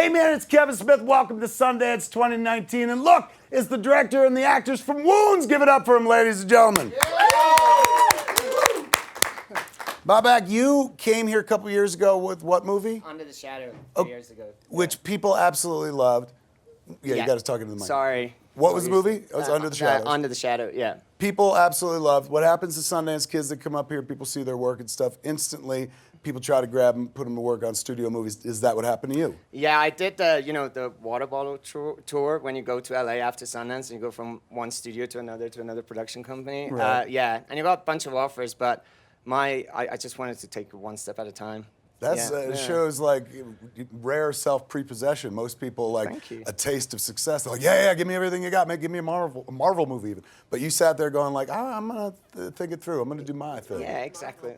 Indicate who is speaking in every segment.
Speaker 1: Hey man, it's Kevin Smith. Welcome to Sundance 2019. And look, it's the director and the actors from Wounds. Give it up for them, ladies and gentlemen. Babak, you came here a couple years ago with what movie?
Speaker 2: Under the Shadow, 3 years ago.
Speaker 1: Which people absolutely loved. Yeah, you got to talk into the mic.
Speaker 2: Sorry.
Speaker 1: What was the movie? It was Under the Shadow.
Speaker 2: Under the Shadow, yeah.
Speaker 1: People absolutely loved. What happens to Sundance kids that come up here, people see their work and stuff, instantly people try to grab them, put them to work on studio movies. Is that what happened to you?
Speaker 2: Yeah, I did the water bottle tour when you go to LA after Sundance and you go from one studio to another production company.
Speaker 1: Right.
Speaker 2: Yeah, and you got a bunch of offers, but I just wanted to take it one step at a time.
Speaker 1: It shows like rare self-prepossession. Most people like a taste of success. They're like, yeah, give me everything you got. Give me a Marvel movie even. But you sat there going like, I'm gonna think it through. I'm gonna do my thing.
Speaker 2: Yeah, exactly.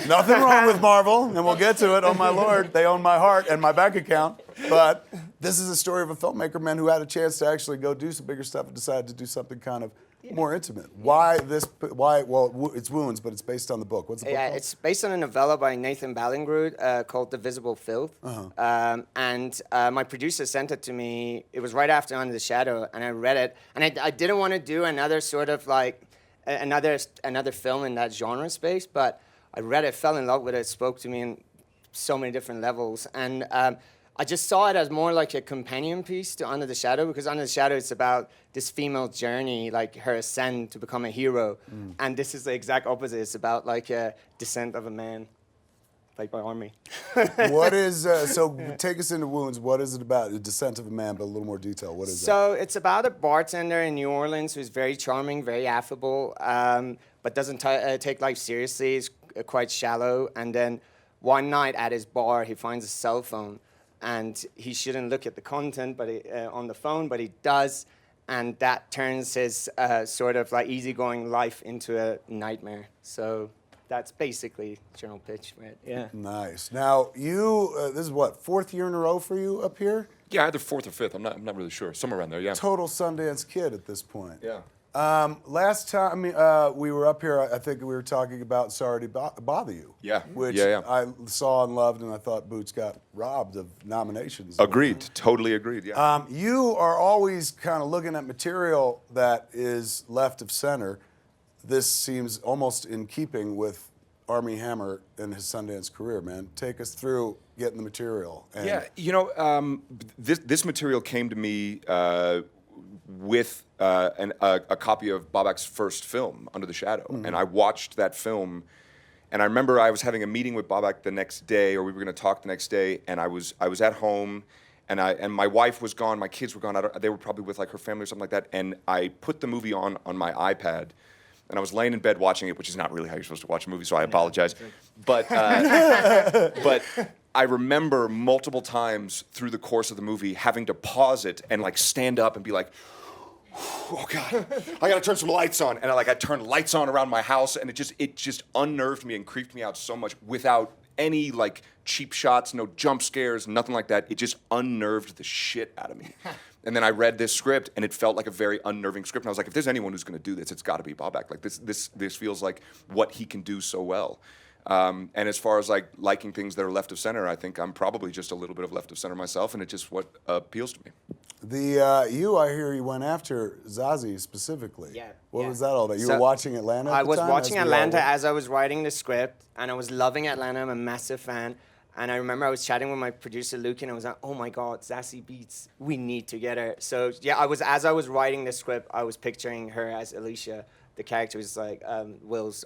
Speaker 1: Nothing wrong with Marvel, and we'll get to it. Oh my Lord, they own my heart and my bank account. But this is a story of a filmmaker, man, who had a chance to actually go do some bigger stuff and decided to do something kind of more intimate. Why this? Why? Well, it's Wounds, but it's based on the book. What's the book called?
Speaker 2: It's based on a novella by Nathan Ballingrud called The Visible Filth. And my producer sent it to me. It was right after Under the Shadow, and I read it. And I didn't want to do another sort of like another film in that genre space, but I read it, fell in love with it, spoke to me in so many different levels. And I just saw it as more like a companion piece to Under the Shadow, because Under the Shadow, it's about this female journey, like her ascent to become a hero. And this is the exact opposite. It's about like a descent of a man, played by Armie.
Speaker 1: What is, so take us into Wounds. What is it about? The descent of a man, but a little more detail. What is that?
Speaker 2: So it's about a bartender in New Orleans who's very charming, very affable, but doesn't take life seriously. He's quite shallow. And then one night at his bar, he finds a cell phone. And he shouldn't look at the content on the phone, but he does. And that turns his sort of like easygoing life into a nightmare. So that's basically general pitch, right? Yeah.
Speaker 1: Nice. Now, you, this is what, fourth year in a row for you up here?
Speaker 3: Yeah, either fourth or fifth. I'm not really sure. Somewhere around there, yeah.
Speaker 1: Total Sundance kid at this point.
Speaker 3: Yeah.
Speaker 1: Last time we were up here, I think we were talking about Sorry to Bother You.
Speaker 3: Yeah.
Speaker 1: Which I saw and loved, and I thought Boots got robbed of nominations.
Speaker 3: Agreed. Totally agreed, yeah.
Speaker 1: You are always kind of looking at material that is left of center. This seems almost in keeping with Armie Hammer and his Sundance career, man. Take us through getting the material. And
Speaker 3: yeah, you know, this material came to me with a copy of Babak's first film, Under the Shadow. And I watched that film, and I remember I was having a meeting with Babak the next day, or we were going to talk the next day, and I was at home, and my wife was gone, my kids were gone, they were probably with like her family or something like that, and I put the movie on my iPad, and I was laying in bed watching it, which is not really how you're supposed to watch a movie, so I apologize. But I remember multiple times through the course of the movie having to pause it and like stand up and be like, oh God, I gotta turn some lights on. And I turned lights on around my house, and it just unnerved me and creeped me out so much without any like cheap shots, no jump scares, nothing like that. It just unnerved the shit out of me. And then I read this script, and it felt like a very unnerving script. And I was like, if there's anyone who's gonna do this, it's gotta be Babak. Like this feels like what he can do so well. And as far as like liking things that are left of center, I think I'm probably just a little bit of left of center myself, and it's just what appeals to me.
Speaker 1: I hear you went after Zazie specifically.
Speaker 2: Yeah.
Speaker 1: What was that all about? You were watching Atlanta at
Speaker 2: I
Speaker 1: the
Speaker 2: was
Speaker 1: time,
Speaker 2: watching Atlanta as I was writing the script, and I was loving Atlanta. I'm a massive fan. And I remember I was chatting with my producer, Luke, and I was like, oh my God, Zazie Beetz, we need to get her. So yeah, as I was writing the script, I was picturing her as Alicia. The character was like Will's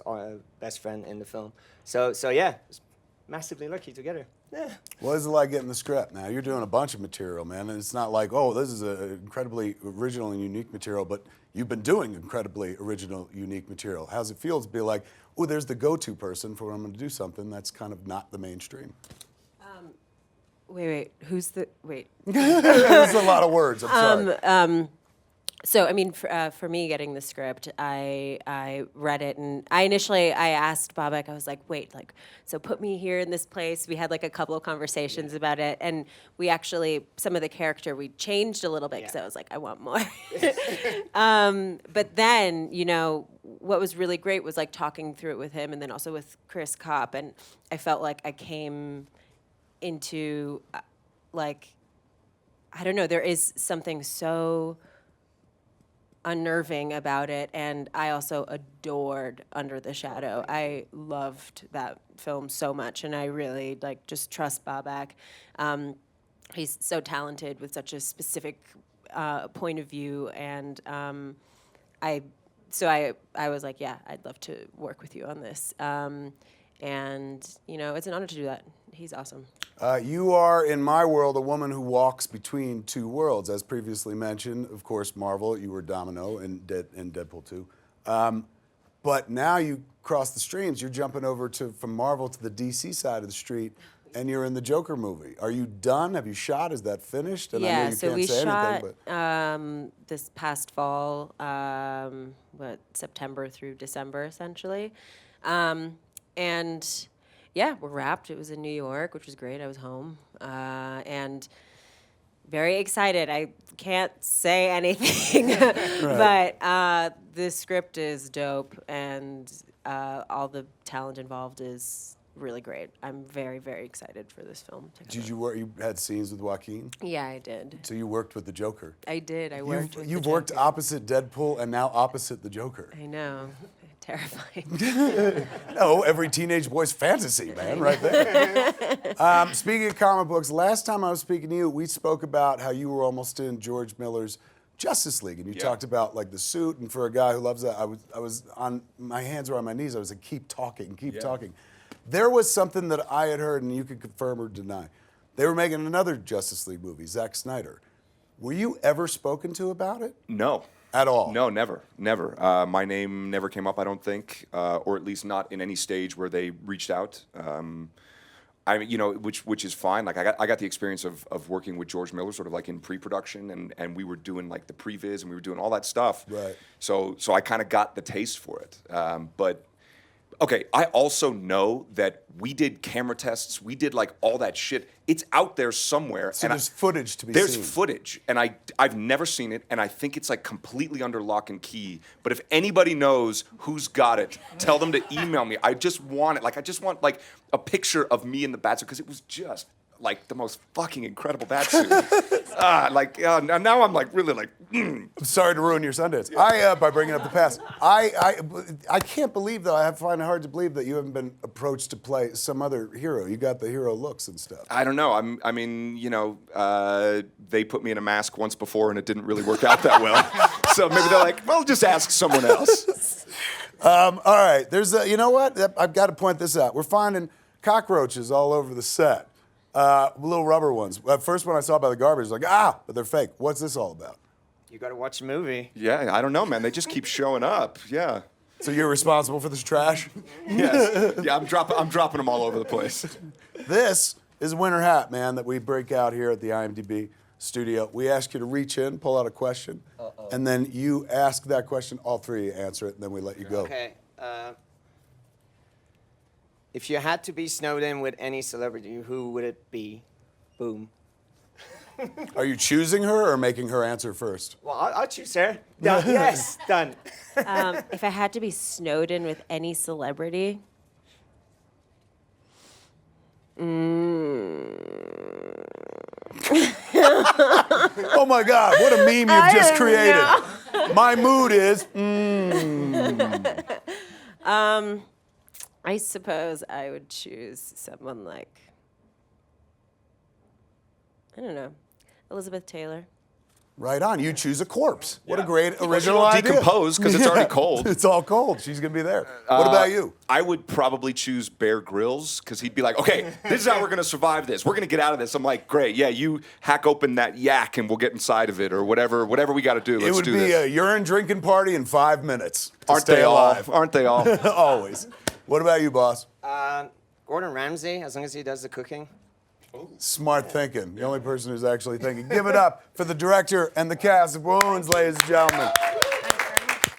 Speaker 2: best friend in the film. So yeah, I was massively lucky to get her. Yeah.
Speaker 1: What is it like getting the script? Now, you're doing a bunch of material, man, and it's not like, oh, this is an incredibly original and unique material, but you've been doing incredibly original, unique material. How's it feel to be like, oh, there's the go-to person for when I'm going to do something that's kind of not the mainstream?
Speaker 4: Wait, wait.
Speaker 1: There's a lot of words, I'm sorry.
Speaker 4: So, I mean, for me, getting the script, I read it, and I asked Babak, I was like, wait, like, so put me here in this place. We had like a couple of conversations about it, and we actually, some of the character we changed a little bit, because I was like, I want more. But then, you know, what was really great was like talking through it with him, and then also with Chris Kopp, and I felt like I came into, like, I don't know, there is something so unnerving about it, and I also adored Under the Shadow. I loved that film so much, and I really like just trust Babak. He's so talented with such a specific point of view, and I was like, yeah, I'd love to work with you on this. And it's an honor to do that. He's awesome.
Speaker 1: You are, in my world, a woman who walks between two worlds. As previously mentioned, of course, Marvel, you were Domino in Deadpool 2. But now you cross the streams. You're jumping over from Marvel to the DC side of the street, and you're in the Joker movie. Are you done? Have you shot? Is that finished? And I know you
Speaker 4: So
Speaker 1: can't
Speaker 4: we
Speaker 1: say
Speaker 4: shot
Speaker 1: anything,
Speaker 4: this past fall, September through December, essentially. And yeah, we're wrapped. It was in New York, which was great. I was home. And very excited. I can't say anything, but the script is dope, and all the talent involved is really great. I'm very, very excited for this film.
Speaker 1: Did you work? You had scenes with Joaquin?
Speaker 4: Yeah, I did.
Speaker 1: So you worked with the Joker.
Speaker 4: I did. I worked with
Speaker 1: You've
Speaker 4: the
Speaker 1: worked
Speaker 4: Joker.
Speaker 1: opposite Deadpool and now opposite the Joker.
Speaker 4: I know. Terrifying.
Speaker 1: No, every teenage boy's fantasy, man, right there. Speaking of comic books, last time I was speaking to you, we spoke about how you were almost in George Miller's Justice League, and you talked about like the suit. And for a guy who loves that, I was on my hands were on my knees. I was like, keep talking, keep talking. There was something that I had heard, and you could confirm or deny. They were making another Justice League movie, Zack Snyder. Were you ever spoken to about it?
Speaker 3: No.
Speaker 1: At all?
Speaker 3: No, never. My name never came up, I don't think, or at least not in any stage where they reached out. Which is fine. Like I got the experience of working with George Miller, sort of like in pre-production, and we were doing like the previs, and we were doing all that stuff.
Speaker 1: Right.
Speaker 3: So I kind of got the taste for it. But okay, I also know that we did camera tests. We did like all that shit. It's out there somewhere.
Speaker 1: So there's footage to be
Speaker 3: There's
Speaker 1: seen.
Speaker 3: footage, and I've never seen it, and I think it's like completely under lock and key. But if anybody knows who's got it, tell them to email me. I just want it. Like I just want like a picture of me in the batsuit, because it was just like the most fucking incredible batsuit. Now I'm like really like.
Speaker 1: I'm sorry to ruin your Sundance. By bringing up the past. I can't believe, though, I find it hard to believe that you haven't been approached to play some other hero. You got the hero looks and stuff.
Speaker 3: I don't know. They put me in a mask once before, and it didn't really work out that well. So maybe they're like, well, just ask someone else.
Speaker 1: All right. There's you know what? I've got to point this out. We're finding cockroaches all over the set. Little rubber ones. First one I saw by the garbage, like, but they're fake. What's this all about?
Speaker 2: You got to watch the movie.
Speaker 3: Yeah, I don't know, man. They just keep showing up. Yeah.
Speaker 1: So you're responsible for this trash?
Speaker 3: Yes. Yeah, I'm dropping them all over the place.
Speaker 1: This is a winter hat, man, that we break out here at the IMDb studio. We ask you to reach in, pull out a question, and then you ask that question. All three answer it, and then we let you go.
Speaker 2: Okay. If you had to be snowed in with any celebrity, who would it be? Boom.
Speaker 1: Are you choosing her or making her answer first?
Speaker 2: Well, I'll choose her. Done. Yes, done.
Speaker 4: If I had to be snowed in with any celebrity,
Speaker 1: Oh my God, what a meme you've just created. My mood is,
Speaker 4: I suppose I would choose someone like, I don't know, Elizabeth Taylor.
Speaker 1: Right on. You choose a corpse. What a
Speaker 3: Yeah.
Speaker 1: great
Speaker 3: Well,
Speaker 1: original
Speaker 3: she won't
Speaker 1: idea.
Speaker 3: decompose 'cause it's already cold.
Speaker 1: It's all cold. She's going to be there. What about you?
Speaker 3: I would probably choose Bear Grylls, because he'd be like, okay, this is how we're going to survive this. We're going to get out of this. I'm like, great, yeah, you hack open that yak and we'll get inside of it, or whatever we got to do.
Speaker 1: It
Speaker 3: Let's
Speaker 1: would
Speaker 3: do
Speaker 1: be
Speaker 3: this.
Speaker 1: a urine drinking party in 5 minutes. To
Speaker 3: Aren't
Speaker 1: stay
Speaker 3: they
Speaker 1: alive.
Speaker 3: all? Aren't they all?
Speaker 1: Always. What about you, boss?
Speaker 2: Gordon Ramsay, as long as he does the cooking.
Speaker 1: Smart thinking. The only person who's actually thinking. Give it up for the director and the cast of Wounds, ladies and gentlemen.